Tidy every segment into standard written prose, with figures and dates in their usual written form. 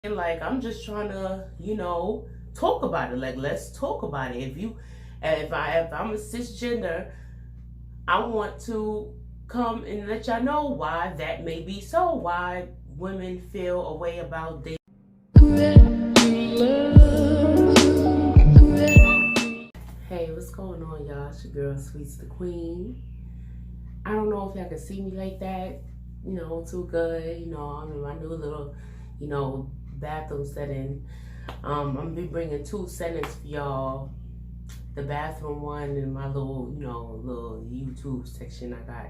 And like, I'm just trying to, talk about it. Like, let's talk about it. If I'm a cisgender, I want to come and let y'all know why that may be so. Why women feel a way about dating. Hey, what's going on, y'all? It's your girl, Sweets the Queen. I don't know if y'all can see me like that, too good. I'm in my new little, bathroom setting. I'm gonna be bringing two settings for y'all. The bathroom one and my little, little YouTube section I got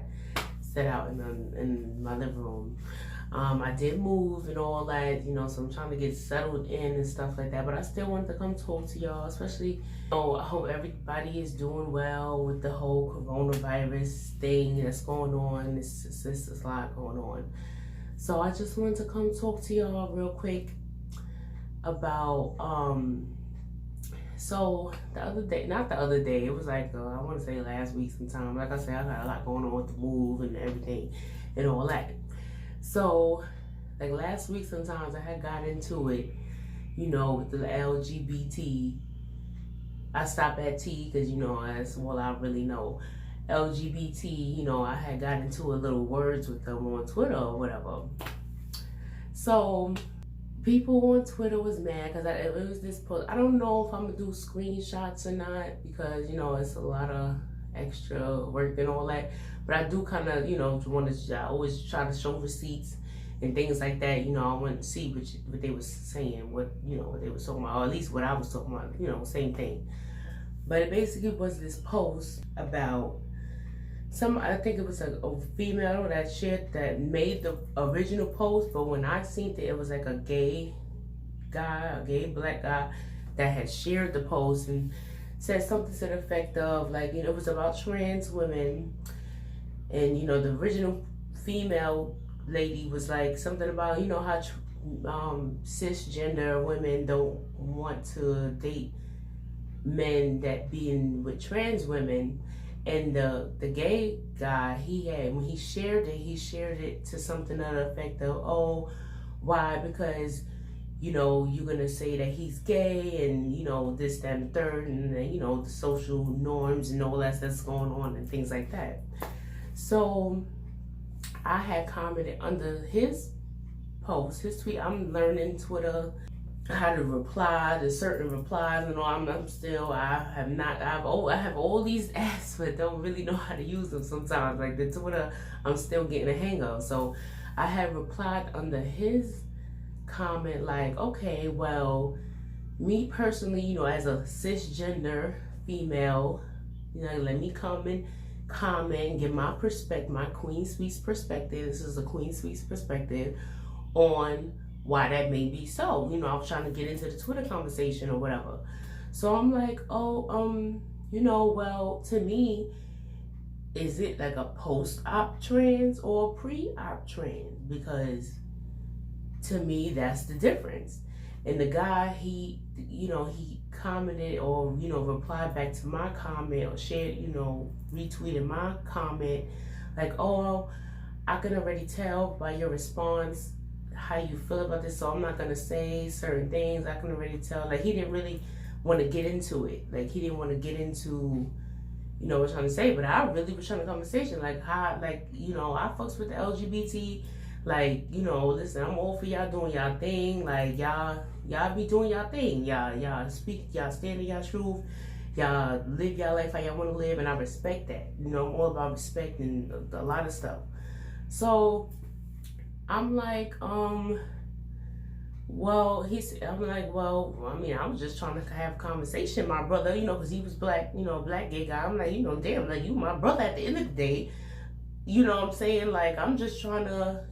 set out in my living room. I did move and all that, so I'm trying to get settled in and stuff like that. But I still wanted to come talk to y'all, especially, I hope everybody is doing well with the whole coronavirus thing that's going on. It's a lot going on. So I just wanted to come talk to y'all real quick about, so the other day, not the other day, it was like, I want to say last week sometime. Like I said, I got a lot going on with the move and everything and all that. So, like last week sometimes I had got into it, with the LGBT. I stop at T because, that's all I really know. LGBT, I had got into a little words with them on Twitter or whatever. So, people on Twitter was mad because it was this post. I don't know if I'm going to do screenshots or not because, it's a lot of extra work and all that. But I do kind of, I always try to show receipts and things like that. I want to see what they was saying, what they was talking about, or at least what I was talking about, same thing. But it basically was this post about I think it was a female that made the original post, but when I seen it was like a gay black guy that had shared the post and said something to the effect of, like, it was about trans women, and the original female lady was like something about how cisgender women don't want to date men that being with trans women. And the gay guy, when he shared it to something to the effect of, oh, why? Because, you're gonna say that he's gay and, this, that, and the third, and then, the social norms and all that's going on and things like that. So I had commented under his post, his tweet. I'm learning Twitter, how to reply to certain replies and all. I have all these apps, but don't really know how to use them sometimes. Like the Twitter, I'm still getting a hang of. So I had replied under his comment like, okay, well, me personally, as a cisgender female, let me come and comment, give my perspective, my Queen Sweets perspective. This is a Queen Sweets perspective on why that may be so. I was trying to get into the Twitter conversation or whatever. So I'm like, well, to me, is it like a post-op trans or pre-op trans? Because to me, that's the difference. And the guy, he commented or, replied back to my comment or shared, retweeted my comment like, oh, I can already tell by your response how you feel about this, so I'm not gonna say certain things. I can already tell. Like, he didn't really want to get into it. Like, he didn't want to get into, what I'm trying to say. But I really was trying to conversation. Like, how, like, I fucks with the LGBT. Like, listen, I'm all for y'all doing y'all thing. Like, y'all be doing y'all thing. Y'all speak, y'all stand in y'all truth. Y'all live y'all life how y'all want to live, and I respect that. I'm all about respect and a lot of stuff. So I'm like, well, I'm like, well, I mean, I was just trying to have a conversation, my brother, because he was black, black gay guy. I'm like, damn, like, you my brother at the end of the day. You know what I'm saying? Like, I'm just trying to,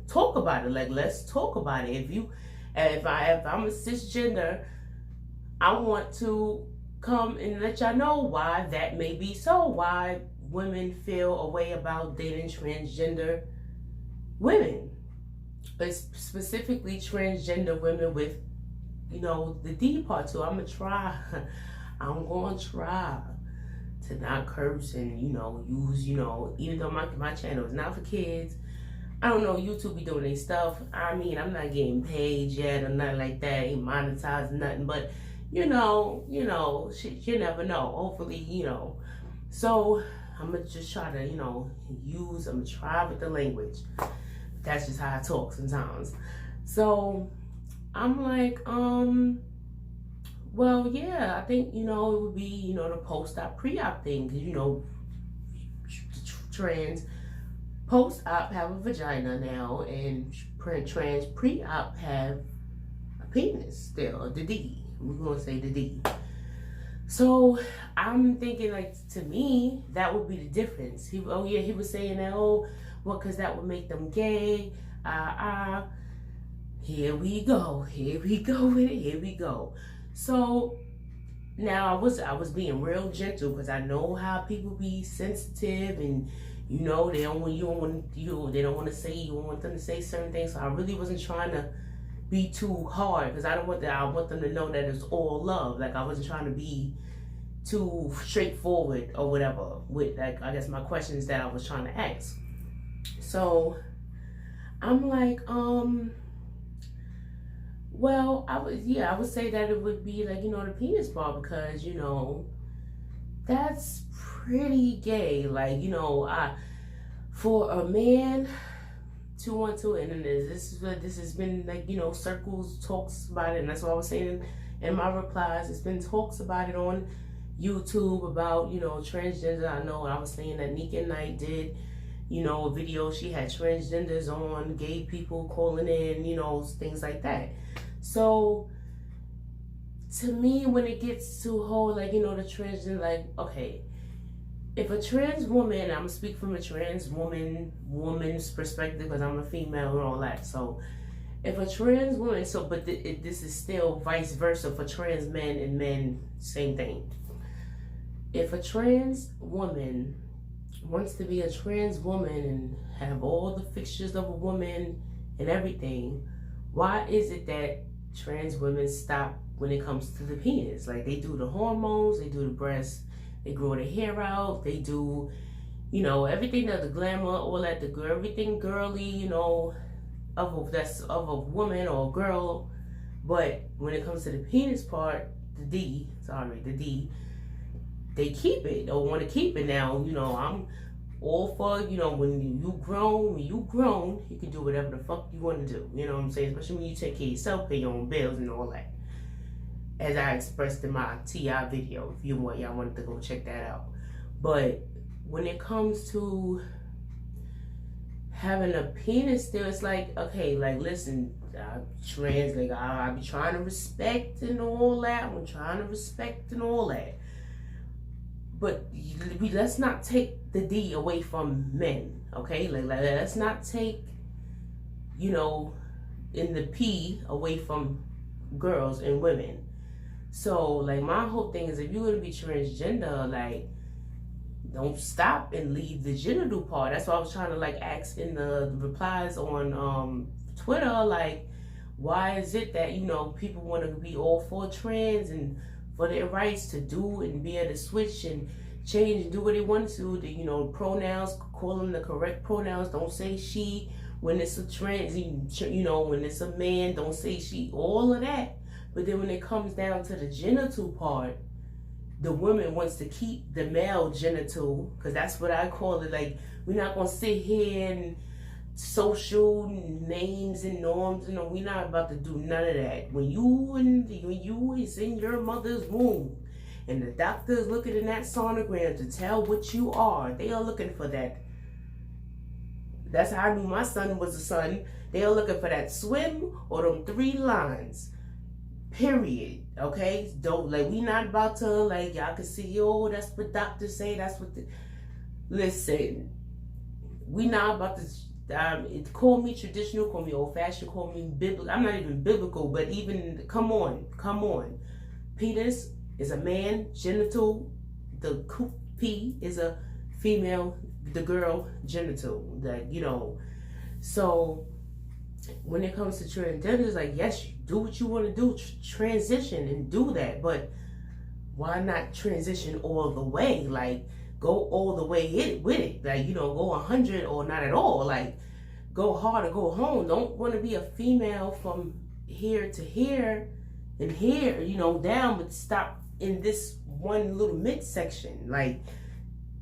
talk about it. Like, let's talk about it. If I'm a cisgender, I want to come and let y'all know why that may be so. Why women feel a way about dating transgender women, but specifically transgender women with, the D part too. I'm going to try to not curse and, use, even though my channel is not for kids, I don't know, YouTube be doing their stuff. I mean, I'm not getting paid yet or nothing like that. Ain't monetized nothing, but shit, you never know. Hopefully, So I'm gonna just try to, I'm gonna try with the language. That's just how I talk sometimes. So I'm like, well, yeah, I think, it would be, the post-op, pre-op thing. Because, trans post-op have a vagina now, and trans pre-op have a penis still, the D. We're going to say the D. So I'm thinking, like, to me, that would be the difference. He was saying that, because that would make them gay. Here we go with it. Here we go. So now I was being real gentle because I know how people be sensitive and they don't want to say, you don't want them to say certain things. So I really wasn't trying to be too hard because I want them to know that it's all love. Like I wasn't trying to be too straightforward or whatever with, like, I guess my questions that I was trying to ask. So I'm like, well, I would say that it would be like, the penis part because, that's pretty gay. Like, for a man to want to, and then this has been like, circles, talks about it, and that's what I was saying in my replies. It's been talks about it on YouTube about, transgender. I know I was saying that Nika Knight did, a video. She had transgenders on, gay people calling in, things like that. So to me, when it gets to whole, like, the transgender, like, okay, if a trans woman, I'm gonna speak from a trans woman's perspective because I'm a female and all that. So if a trans woman, but this is still vice versa for trans men and men, same thing. If a trans woman wants to be a trans woman and have all the fixtures of a woman and everything, why is it that trans women stop when it comes to the penis? Like, they do the hormones, they do the breasts, they grow their hair out, they do, everything, that the glamour, all that, everything girly, that's of a woman or a girl. But when it comes to the penis part, the D, they keep it or want to keep it. Now, I'm all for, when you grown, you can do whatever the fuck you want to do. You know what I'm saying? Especially when you take care of yourself, pay your own bills and all that. As I expressed in my TI video, if y'all wanted to go check that out. But when it comes to having a penis still, it's like, okay, like, listen, trans, like, I be trying to respect and all that. I'm trying to respect and all that. But let's not take the D away from men, okay? Like let's not take, in the P away from girls and women. So, like, my whole thing is, if you're gonna be transgender, like, don't stop and leave the genital part. That's what I was trying to, like, ask in the replies on Twitter. Like, why is it that, people want to be all for trans and for their rights to do and be able to switch and change and do what they want to, the, pronouns, call them the correct pronouns. Don't say she when it's a trans, when it's a man, don't say she, all of that. But then when it comes down to the genital part, the woman wants to keep the male genital, because that's what I call it. Like, we're not going to sit here and social names and norms. We're not about to do none of that. When you is in your mother's womb and the doctor is looking in that sonogram to tell what you are, they are looking for that. That's how I knew my son was a son. They are looking for that swim or them 3 lines. Period. Okay? Don't, like, we not about to, like, y'all can see, that's what doctors say, that's what listen, we not about to call me traditional, call me old-fashioned, call me biblical. I'm not even biblical, but even, come on. Penis is a man, genital, the P is a female, the girl, genital. Like, so when it comes to transgender, it's like, yes, do what you want to do, transition and do that, but why not transition all the way? Like, go all the way with it. Like, go 100 or not at all. Like, go hard or go home. Don't want to be a female from here to here and here, you know, down, but stop in this one little midsection. Like,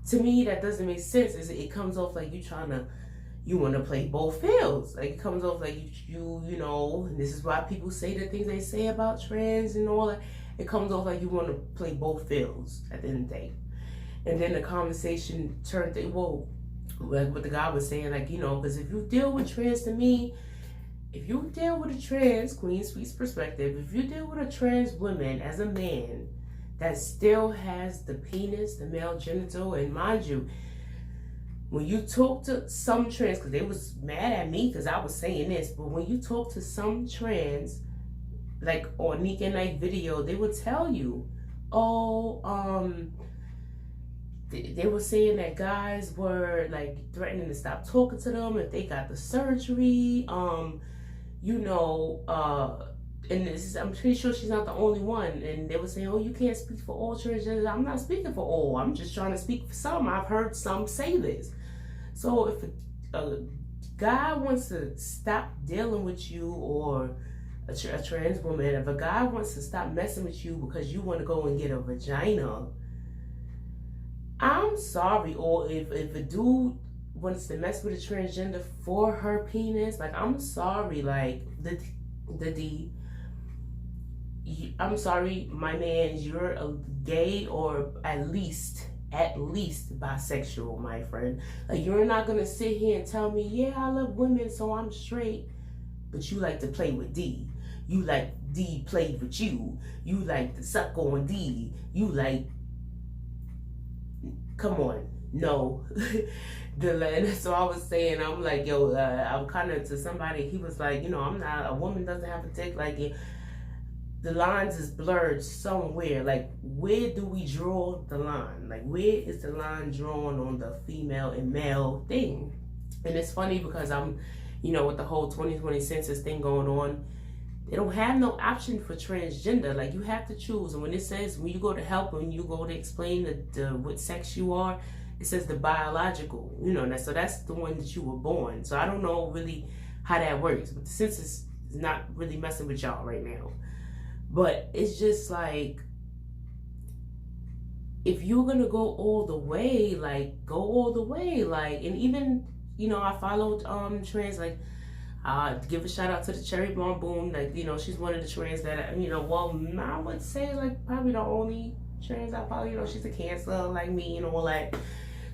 to me, that doesn't make sense. It comes off like you want to play both fields. Like, it comes off like you know, and this is why people say the things they say about trans and all that. It comes off like you want to play both fields at the end of the day. And then the conversation turned to, well, like what the guy was saying, like, you know, because if you deal with trans, to me, if you deal with a trans, Queen Sweet's perspective, if you deal with a trans woman as a man that still has the penis, the male genital, and mind you, when you talk to some trans, because they was mad at me because I was saying this, but when you talk to some trans, like on Nick and Night video, they would tell you, they were saying that guys were like threatening to stop talking to them if they got the surgery. You know, and this is, I'm pretty sure she's not the only one. And they were saying, oh, you can't speak for all transgenders. I'm not speaking for all. I'm just trying to speak for some. I've heard some say this. So if a guy wants to stop dealing with you, or a trans woman, if a guy wants to stop messing with you because you want to go and get a vagina, I'm sorry. Or if a dude wants to mess with a transgender for her penis, like, I'm sorry, like, I'm sorry, my man, you're a gay, or at least bisexual, my friend. Like, you're not gonna sit here and tell me, yeah, I love women, so I'm straight, but you like to play with D. You like D played with you. You like to suck on D. You like, come on, no. So I was saying, I'm like, yo, I'm kind of to somebody, he was like, you know, I'm not, a woman doesn't have a dick. Like, the lines is blurred somewhere. Like, where do we draw the line? Like, where is the line drawn on the female and male thing? And it's funny because I'm, you know, with the whole 2020 census thing going on, they don't have no option for transgender. Like, you have to choose. And when it says, when you go to help, when you go to explain what sex you are, it says the biological, you know, so that's the one that you were born. So I don't know really how that works, but the census is not really messing with y'all right now. But it's just like, if you're gonna go all the way, like, go all the way. Like, and even, you know, I followed trans, like, give a shout out to the Cherry Bomb Boom. Like, you know, she's one of the trans that, you know, well, I would say, like, probably the only trans I follow. You know, she's a Cancer like me and all that.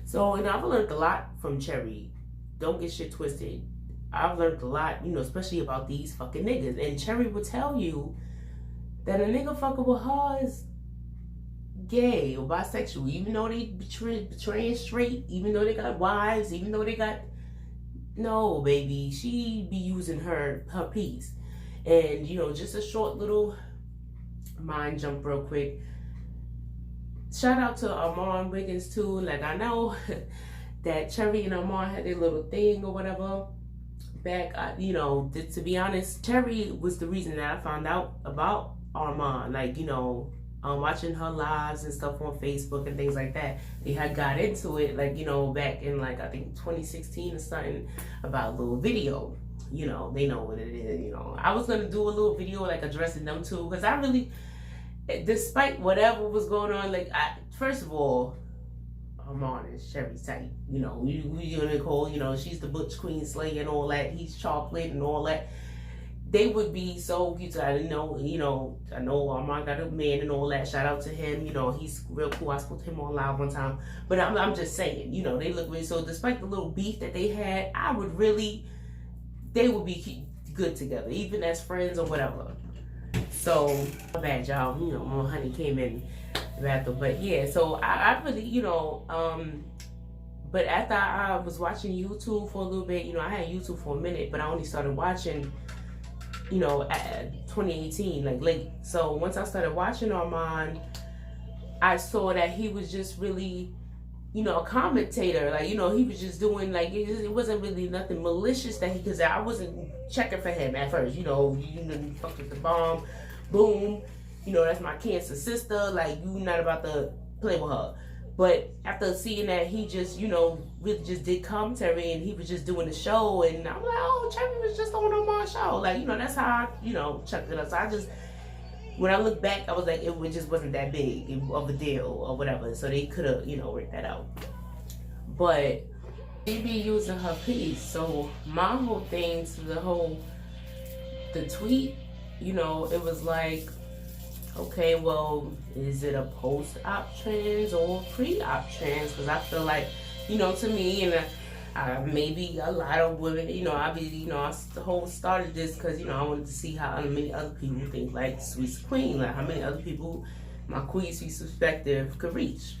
So, and I've learned a lot from Cherry. Don't get shit twisted. I've learned a lot, you know, especially about these fucking niggas. And Cherry will tell you that a nigga fucking with her is gay or bisexual, even though they betraying straight, even though they got wives, even though they got, no, baby, she be using her piece. And, you know, just a short little mind jump real quick. Shout out to Armand Wiggins too. Like, I know that Cherry and Armand had their little thing or whatever back, you know, to be honest, Cherry was the reason that I found out about Armand. Like, you know, watching her lives and stuff on Facebook and things like that. They had got into it, like, you know, back in, like, I think 2016 or something, about a little video. You know, they know what it is, you know. I was going to do a little video, like, addressing them too, because I really, despite whatever was going on, like, first of all, Armand is Cherry's type. You know, we gonna call, you know, she's the Butch Queen Slay and all that. He's chocolate and all that. They would be so cute. I didn't know, you know, I know Armand got a man and all that. Shout out to him. You know, he's real cool. I spoke to him on live one time. But I'm just saying, you know, they look really, so despite the little beef that they had, they would be good together, even as friends or whatever. So, my bad, y'all. You know, my honey came in the bathroom. But yeah, so I really, you know, but after I was watching YouTube for a little bit, you know, I had YouTube for a minute, but I only started watching, you know, 2018, like late. So once I started watching Armand, I saw that he was just really, you know, a commentator. Like, you know, he was just doing, like, it wasn't really nothing malicious that because I wasn't checking for him at first. You know, you fucked with the bomb, boom. You know, that's my Cancer sister. Like, you not about to play with her. But after seeing that, he just, really just did commentary, and he was just doing the show, and I'm like, oh, Chevy was just on my show. Like, that's how I, chucked it up. So I just, when I look back, I was like, it just wasn't that big of a deal or whatever. So they could have, worked that out. But she be using her piece. So my whole thing to the tweet, it was like, okay, well, is it a post-op trans or pre-op trans? Because I feel like, to me, and maybe a lot of women, I started this because, I wanted to see how many other people think like Sweet's Queen, like how many other people my Queen Sweet's perspective could reach.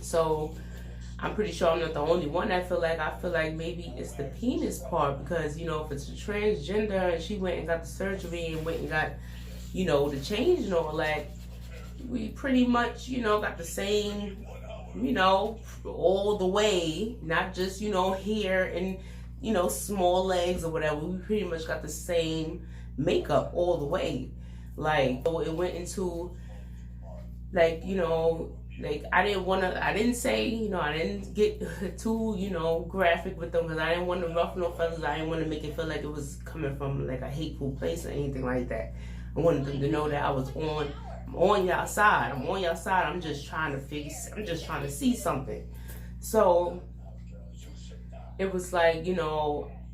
So I'm pretty sure I'm not the only one that I feel like maybe it's the penis part, because, if it's a transgender and she went and got the surgery and went and got, the change and all that, we pretty much, got the same, all the way, not just, here and, small legs or whatever. We pretty much got the same makeup all the way. Like, so it went into, like, like, I didn't say, I didn't get too, graphic with them, because I didn't want to rough no feathers. I didn't want to make it feel like it was coming from, like, a hateful place or anything like that. I wanted them to know that I'm on y'all side. I'm on y'all side. I'm just trying to see something. So it was like,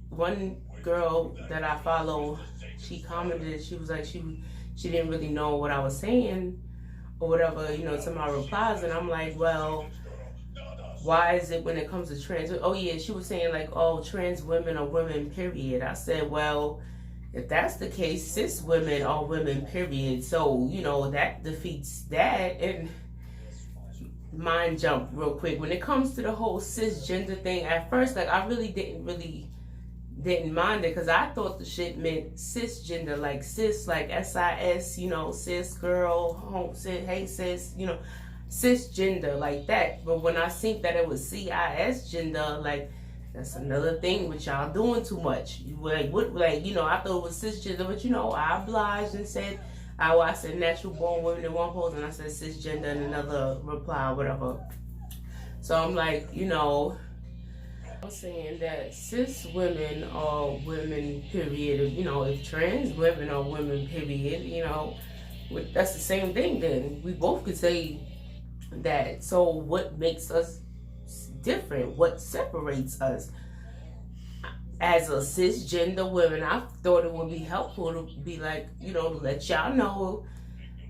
one girl that I follow, she commented, she was like, she didn't really know what I was saying or whatever, to my replies. And I'm like, well, why is it when it comes to trans? Oh yeah, she was saying like, oh, trans women are women, period. I said, well, if that's the case, cis women are women, period. So, that defeats that. And mind jump real quick. When it comes to the whole cisgender thing, at first, like, I really didn't mind it, because I thought the shit meant cisgender, like cis, like SIS, cis girl, home, cis, hey cis, cisgender, like that. But when I seen that it was CIS gender, like, that's another thing with y'all doing too much. Like, what, like, I thought it was cisgender, but I obliged and said, I said natural born women in one post, and I said cisgender in another reply or whatever. So I'm like, I'm saying that cis women are women, period. If trans women are women, period, that's the same thing then. We both could say that. So what makes us different? What separates us? As a cisgender woman, I thought it would be helpful to be like, to let y'all know,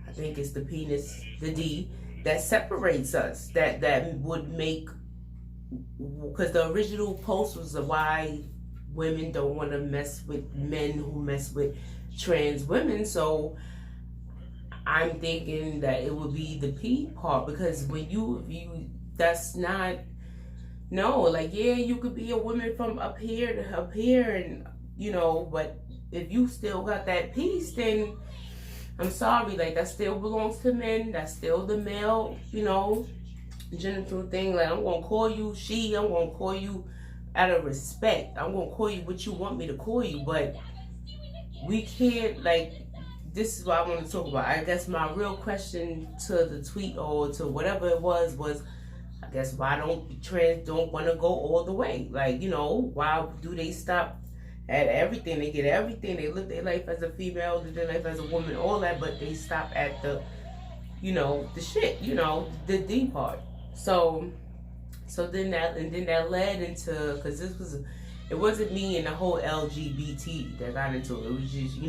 I think it's the penis, the D, that separates us. That would make, because the original post was why women don't want to mess with men who mess with trans women. So I'm thinking that it would be the P part, because when you that's not, no, like, yeah, you could be a woman from up here to up here, and but if you still got that piece, then I'm sorry, like, that still belongs to men. That's still the male, genital thing. Like, I'm gonna call you she, I'm gonna call you out of respect. I'm gonna call you what you want me to call you, but we can't, like, this is what I want to talk about. I guess my real question to the tweet or to whatever it was, I guess, why don't trans don't want to go all the way? Like, why do they stop at everything? They get everything. They live their life as a female, live their life as a woman, all that, but they stop at the, the shit, the D part. So then that led into, because it wasn't me and the whole LGBT that got into it. It was just,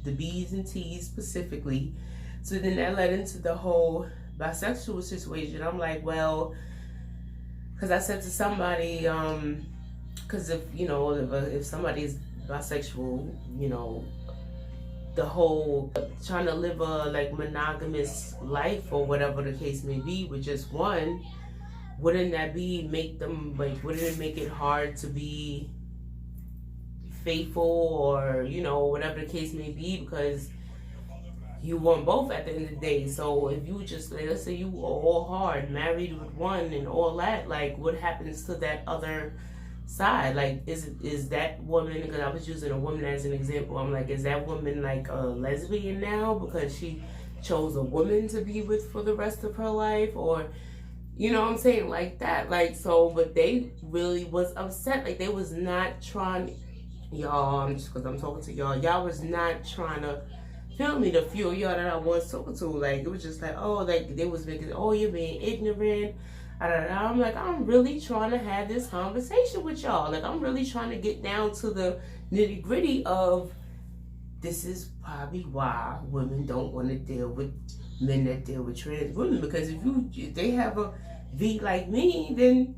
the B's and T's specifically. So then that led into the whole bisexual situation. I'm like, well, because I said to somebody, because if somebody's bisexual, the whole trying to live a like monogamous life or whatever the case may be with just one, wouldn't that make them, like, wouldn't it make it hard to be faithful or whatever the case may be, because you want both at the end of the day. So if you just, like, let's say you are all hard, married with one and all that, like, what happens to that other side? Like, is that woman, because I was using a woman as an example, I'm like, is that woman like a lesbian now because she chose a woman to be with for the rest of her life? Or You know what I'm saying? Like that. Like, so, but they really was upset. Like, they was not trying, y'all, just because I'm talking to y'all was not trying to feel me, the few of y'all that I was talking to. Like, it was just like, oh, like, they was making, oh, you're being ignorant. I'm like, I'm really trying to have this conversation with y'all. Like, I'm really trying to get down to the nitty gritty of this is probably why women don't want to deal with men that deal with trans women. Because if they have a V like me, then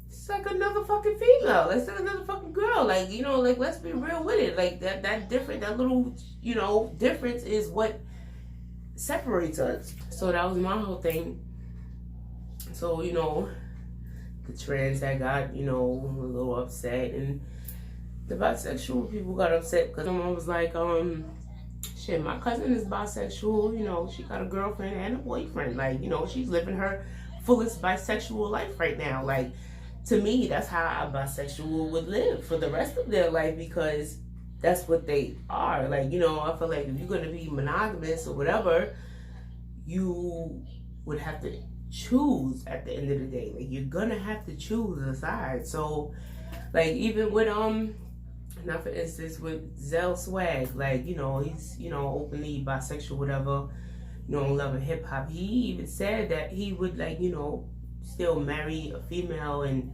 it's like another fucking female. It's like another fucking girl. Like, you know, like, let's be real with it. Like, that different, that little, you know, difference is what separates us. So that was my whole thing. So, you know, the trans that got, you know, a little upset, and the bisexual people got upset because someone was like, shit, my cousin is bisexual, you know, she got a girlfriend and a boyfriend. Like, you know, she's living her fullest bisexual life right now. Like, to me, that's how a bisexual would live for the rest of their life, because that's what they are. Like, you know, I feel like if you're going to be monogamous or whatever, you would have to choose at the end of the day. Like, you're going to have to choose a side. So, like, even with, now for instance, with Zell Swag, like, you know, he's, you know, openly bisexual, whatever, you know, loving hip hop. He even said that he would, like, you know, still marry a female, and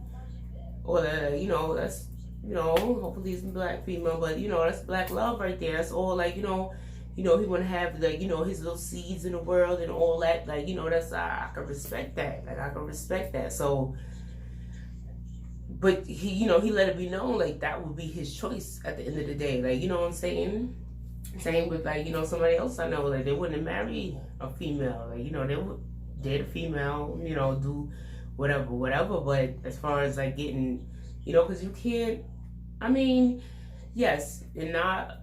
or you know, that's, you know, hopefully it's a black female, but you know, that's black love right there. That's all, like, you know, he want to have, like, you know, his little seeds in the world and all that. Like, you know, that's, I can respect that. Like, I can respect that. So, but he, you know, he let it be known, like, that would be his choice at the end of the day. Like, you know what I'm saying? Same with, like, you know, somebody else I know, like, they wouldn't marry a female. Like, you know, they would date a female, you know, do whatever. But as far as, like, getting, you know, because you can't, I mean, yes, and not,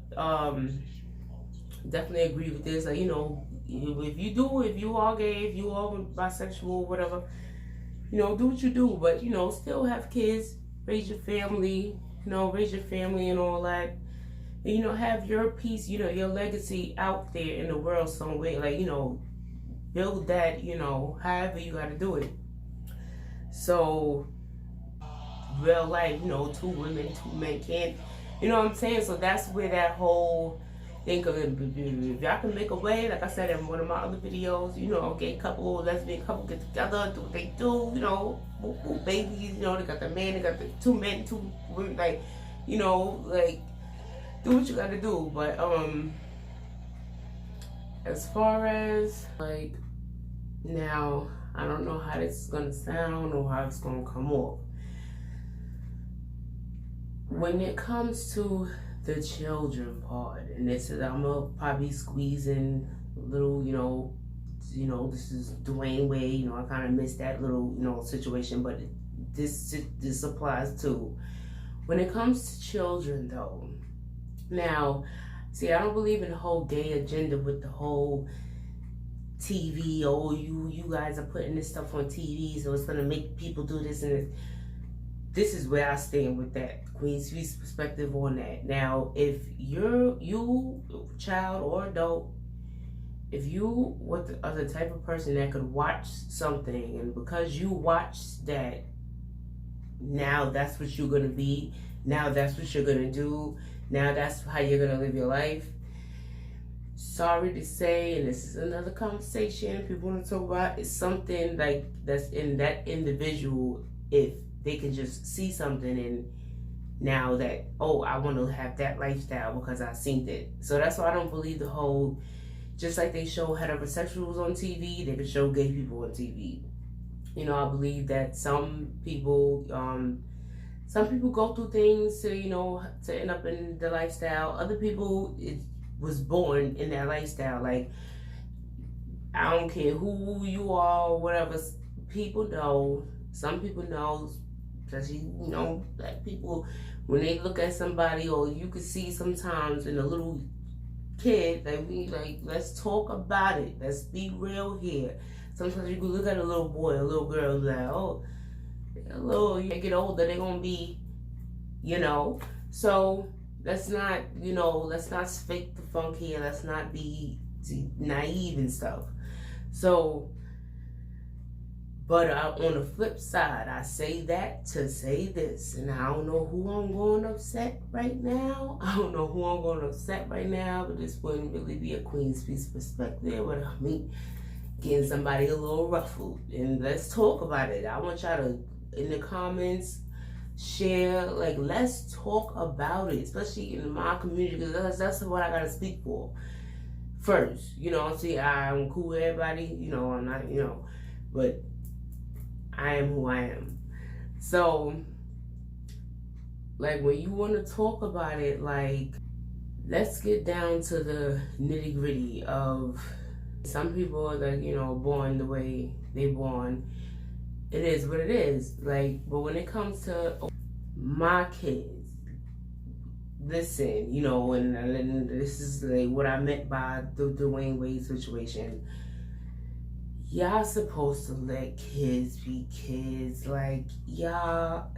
definitely agree with this. Like, you know, if you are gay, if you are bisexual, whatever, you know, do what you do, but, you know, still have kids, raise your family, you know, and all that. And, you know, have your piece, you know, your legacy out there in the world some way. Like, you know, build that, you know, however you got to do it. So, real life, you know, 2 women, 2 men can't, you know what I'm saying? So that's where that whole thing of, if y'all can make a way, like I said in one of my other videos, you know, gay couple, lesbian couple get together, do what they do, you know, babies, you know, they got the man, they got the 2 men, 2 women, like, you know, like, do what you gotta do. But as far as, like, now, I don't know how this is gonna sound or how it's gonna come off. When it comes to the children part, and this is, I'm gonna probably squeeze in a little, you know, this is Dwayne Wade, you know, I kind of missed that little, you know, situation, but this applies too. When it comes to children, though, now, see, I don't believe in the whole gay agenda with the whole TV. Oh, you guys are putting this stuff on TV, so it's gonna make people do this and this. This is where I stand with that. Queen Sweet's perspective on that. Now, if you child or adult, if you are the type of person that could watch something, and because you watch that, now that's what you're gonna be. Now that's what you're gonna do. Now that's how you're gonna live your life. Sorry to say, and this is another conversation people want to talk about, is something like that's in that individual, if they can just see something and now that, oh, I want to have that lifestyle because I seen it. So that's why I don't believe the whole, just like they show heterosexuals on TV, they can show gay people on TV. You know, I believe that some people go through things to, you know, to end up in the lifestyle. Other people, it was born in that lifestyle. Like, I don't care who you are or whatever, people know, some people know, especially, you know, black people, when they look at somebody, or you can see sometimes in a little kid, like, let's talk about it. Let's be real here. Sometimes you can look at a little boy, a little girl, like, oh, you get older, they're gonna be, you know. So let's not, you know, let's not fake the funk here. Let's not be naive and stuff. So, But on the flip side, I say that to say this, and I don't know who I'm going to upset right now. I don't know who I'm going to upset right now, but this wouldn't really be a Queen's Peace perspective. But I mean, getting somebody a little ruffled, and let's talk about it. I want y'all to, in the comments, share, like, let's talk about it, especially in my community, because that's what I gotta speak for first. You know, see, I'm cool with everybody, you know, I'm not, you know, but I am who I am. So, like, when you want to talk about it, like, let's get down to the nitty gritty of some people are, like, you know, born the way they born. It is what it is. Like, but when it comes to my kids, listen, you know, and this is like what I meant by the Dwayne Wade situation. Y'all supposed to let kids be kids. Like, y'all,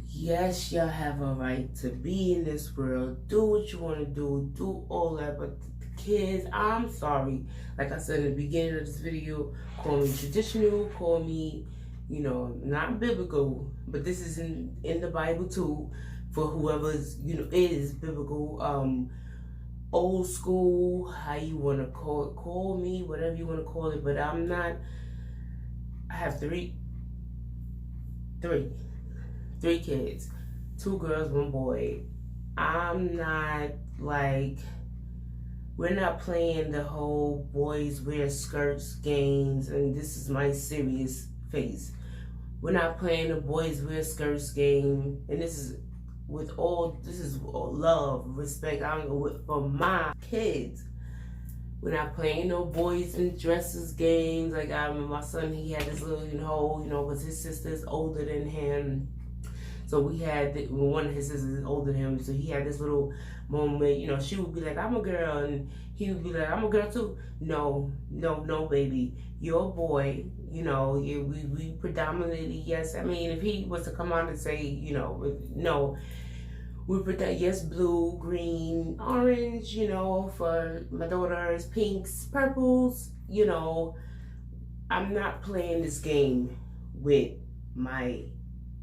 yes, y'all have a right to be in this world. Do what you want to do all that, but kids, I'm sorry, like I said in the beginning of this video, call me traditional, call me, you know, not biblical, but this is in the Bible too, for whoever's, you know, is biblical, old school, how you want to call me, whatever you want to call it, but I'm not. I have three kids, 2 girls, 1 boy. I'm not like, we're not playing the whole boys wear skirts games, and this is my serious face. We're not playing the boys wear skirts game, and this is all love, respect. I don't know, for my kids. We're not playing no boys in dresses games. Like, I remember my son, he had this little, you know, because his sister's older than him. So we had, one of his sisters is older than him, so he had this little moment, you know, she would be like, I'm a girl, and he would be like, I'm a girl too. No, baby, you're a boy, you know, we predominantly, yes, I mean, if he was to come out and say, you know, no, yes, blue, green, orange, you know, for my daughters, pinks, purples, you know, I'm not playing this game with my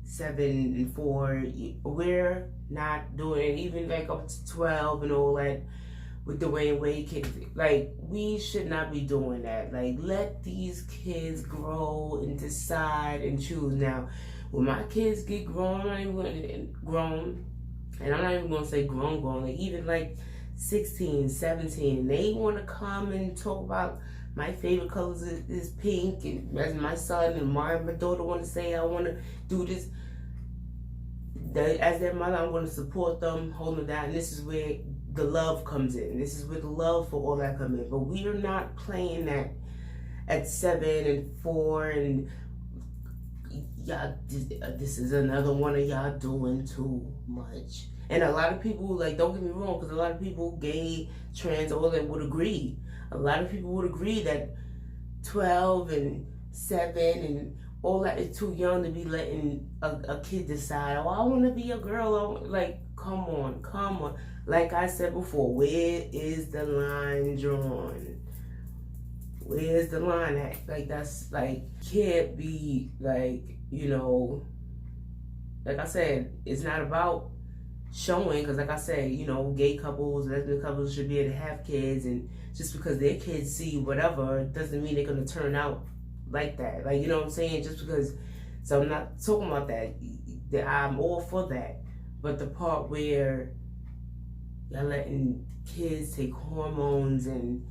7 and 4. We're not doing it, even like up to 12 and all that with the Dwayne Wade kids. Like, we should not be doing that. Like, let these kids grow and decide and choose. Now, when my kids get grown, I'm not even going to say grown, like even like 16, 17, and they want to come and talk about my favorite colors is pink, and as my son and my daughter want to say, I want to do this. As their mother, I'm going to support them, hold them down. And this is where the love comes in. This is where the love for all that comes in. But we are not playing that at 7 and 4, and y'all, this is another one of y'all doing too much. And a lot of people, like, don't get me wrong, because a lot of people, gay, trans, all that, would agree. A lot of people would agree that 12 and 7 and all that is too young to be letting a kid decide, oh, I want to be a girl. Like, come on. Like I said before, where is the line drawn? Where's the line at? Like, that's, like, can't be, like, you know, like I said, it's not about showing, because like I said, you know, gay couples, lesbian couples should be able to have kids, and just because their kids see whatever doesn't mean they're going to turn out like that. Like, you know what I'm saying? Just because, so I'm not talking about that. I'm all for that. But the part where y'all letting kids take hormones and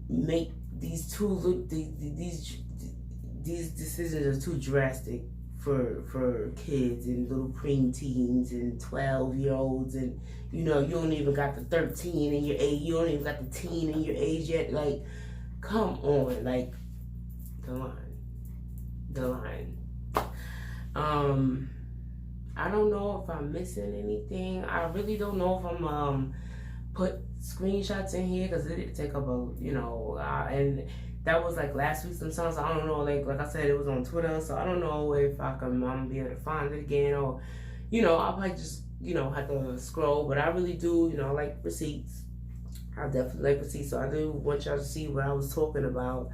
make these decisions are too drastic for kids and little preteens and 12-year-olds, and you know, you don't even got the 13 in your age, you don't even got the teen in your age yet. Like, come on, like, the line. I don't know if I'm missing anything. I really don't know if I'm put screenshots in here, because it did take up a, you know, and that was like last week sometimes. I don't know, like I said, it was on Twitter, so I don't know if I'm gonna be able to find it again, or, you know, I'll probably just, you know, have to scroll. But I really do, you know, I like receipts. I definitely like receipts, so I do want y'all to see what I was talking about.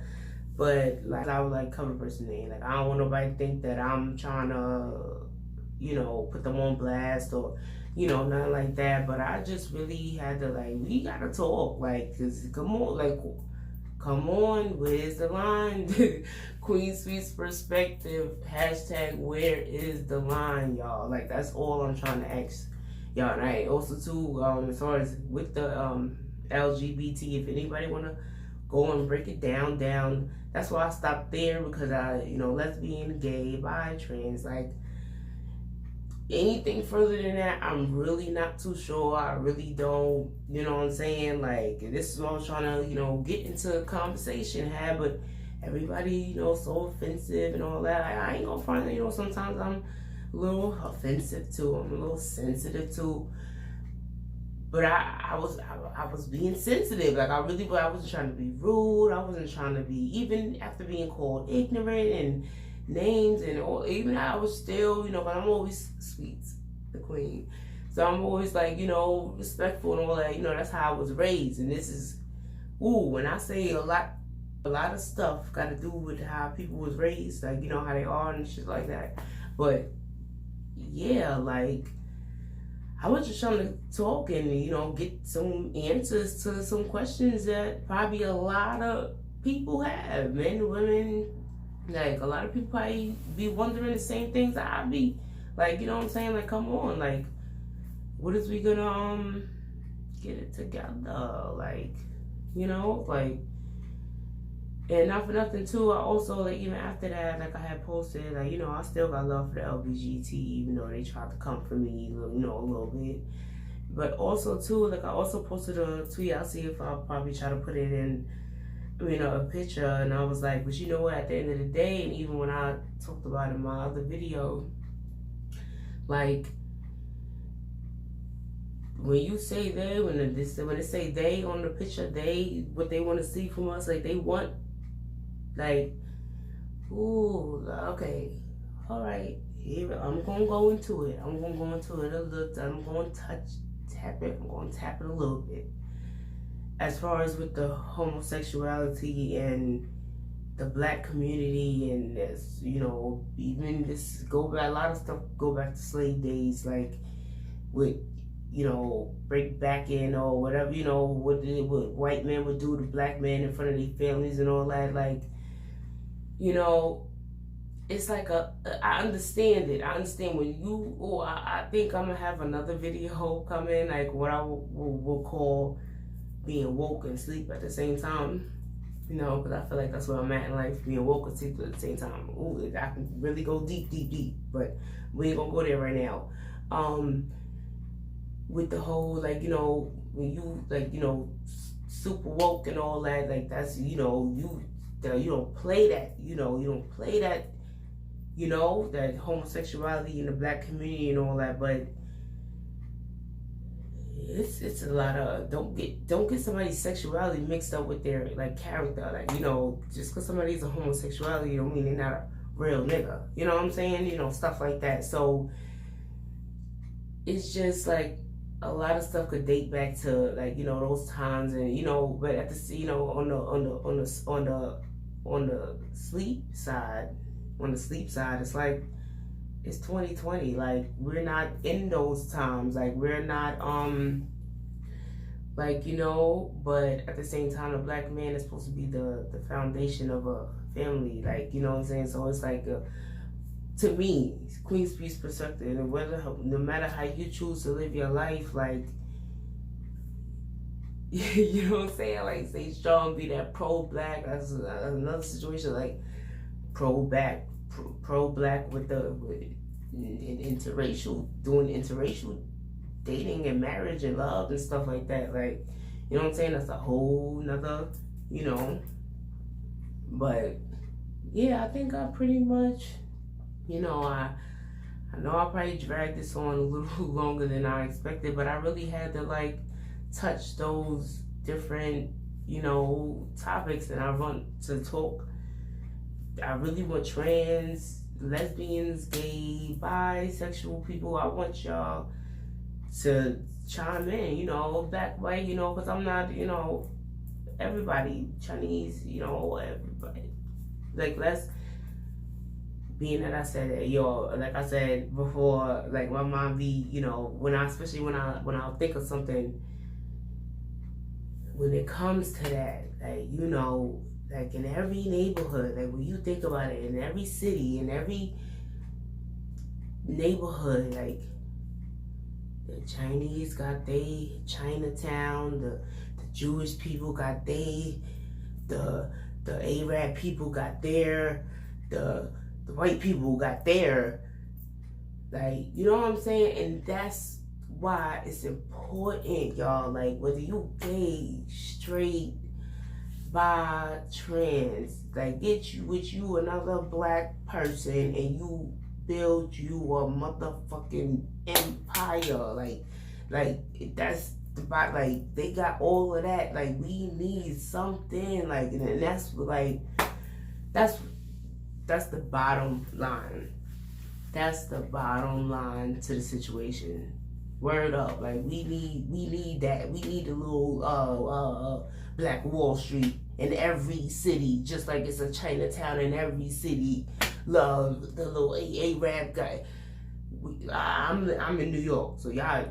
But like I would like cover person name. Like I don't want nobody to think that I'm trying to, put them on blast or, nothing like that. But I just really had to like, we gotta talk. Like, cause come on, where's the line? Queen Sweet's perspective, hashtag where is the line, y'all? Like that's all I'm trying to ask y'all. And I also too, as far as with the LGBT, if anybody wanna go and break it down, that's why I stopped there, because lesbian, gay, bi, trans, like anything further than that, I'm really not too sure. I really don't, you know what I'm saying? Like, this is what I was trying to, get into a conversation, have, but everybody, so offensive and all that. I ain't gonna find it, sometimes I'm a little offensive too. I'm a little sensitive too. But I was being sensitive. Like, I wasn't trying to be rude. I wasn't trying to be, even after being called ignorant and names and all, even I was still, but I'm always sweet, the queen. So I'm always like, respectful and all that, that's how I was raised. And this is, when I say a lot of stuff got to do with how people was raised, like, how they are and shit like that. But yeah, like, I was just trying to talk and, get some answers to some questions that probably a lot of people have, men, women. Like, a lot of people probably be wondering the same things I be. Like, you know what I'm saying? Like, come on. Like, what is we gonna, get it together? Like, like, and not for nothing, too, I also, like, even after that, like, I had posted, like, I still got love for the LGBT, even though they tried to come for me, a little bit. But also, too, like, I also posted a tweet. I'll see if I'll probably try to put it in, a picture, and I was like, but you know what, at the end of the day, and even when I talked about it in my other video, like, when you say they, when they say they on the picture, they, what they want to see from us, like, they want, like, ooh, okay, all right, here, I'm gonna go into it. I'm gonna go into it a little. I'm gonna tap it. I'm gonna tap it a little bit. As far as with the homosexuality and the black community, and this, even this a lot of stuff go back to slave days, like with, break back in or whatever, what white men would do to black men in front of their families and all that, like, it's like I understand it. I understand when I think I'm gonna have another video coming, like what I will call being woke and sleep at the same time, because I feel like that's where I'm at in life, being woke and sleep at the same time. Ooh, I can really go deep, but we ain't gonna go there right now. With the whole, like, when you, like, super woke and all that, like, that's, you don't play that, you don't play that, that homosexuality in the black community and all that, but it's a lot of, don't get somebody's sexuality mixed up with their, like, character. Like, just because somebody's a homosexuality don't mean they're not a real nigga. You know what I'm saying? Stuff like that. So it's just like a lot of stuff could date back to, like, those times, and but at the on the sleep side, it's like it's 2020. Like, we're not in those times. Like, we're not like, but at the same time, a black man is supposed to be the foundation of a family. Like, you know what I'm saying? So it's like, to me, Queen Speech perspective, and no matter how you choose to live your life, like, you know what I'm saying? Like, stay strong, be that pro-black. That's another situation, like, pro-black with interracial, doing interracial dating and marriage and love and stuff like that. Like, you know what I'm saying? That's a whole nother, but yeah, I think I pretty much, I know I probably dragged this on a little longer than I expected, but I really had to, like, touch those different, topics that I want to talk. I really want trans, lesbians, gay, bisexual people. I want y'all to chime in, black, white, because I'm not, everybody, Chinese, everybody. like let's being that I said that, yo, like I said before, like my mom be, you know, especially when I think of something, when it comes to that, like, you know, like in every neighborhood, like when you think about it, in every city, in every neighborhood, like the Chinese got they Chinatown, the Jewish people got they, the Arab people got their, the white people got their, like, you know what I'm saying? And that's why it's important, y'all. Like, whether you gay, straight, bi, trans, like, get you with you another black person and you build you a motherfucking empire. Like that's about, like, they got all of that. Like, we need something, like, and that's like, that's the bottom line. That's the bottom line to the situation. Word up, like we need that. We need a little Black Wall Street in every city, just like it's a Chinatown in every city. Love the little Arab guy. I'm in New York, so y'all,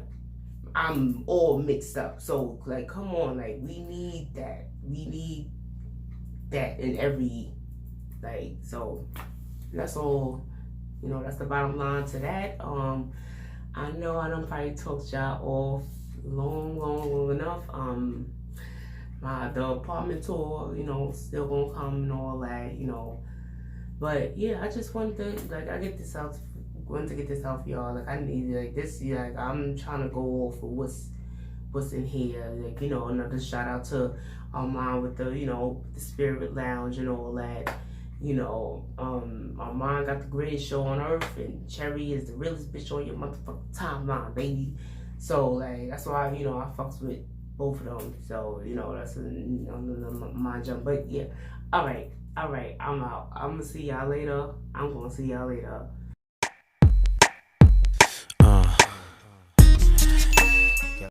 I'm all mixed up. So like, come on, like we need that. We need that in every, like, so that's all. You know, that's the bottom line to that. I know I done probably talked y'all off long enough. The apartment tour, you know, still gonna come and all that, you know. But yeah, I just wanted to, like, wanted to get this out for y'all. Like, I need, like, this year, like, I'm trying to go off for what's in here. Like, you know, another shout out to Armand with the, you know, the Spirit Lounge and all that. You know, Armand got the greatest show on earth, and Cherry is the realest bitch on your motherfucking timeline, baby. So, like, that's why, you know, I fucks with both of them. So, you know, that's my jump. But yeah, all right, I'm out. I'm gonna see y'all later.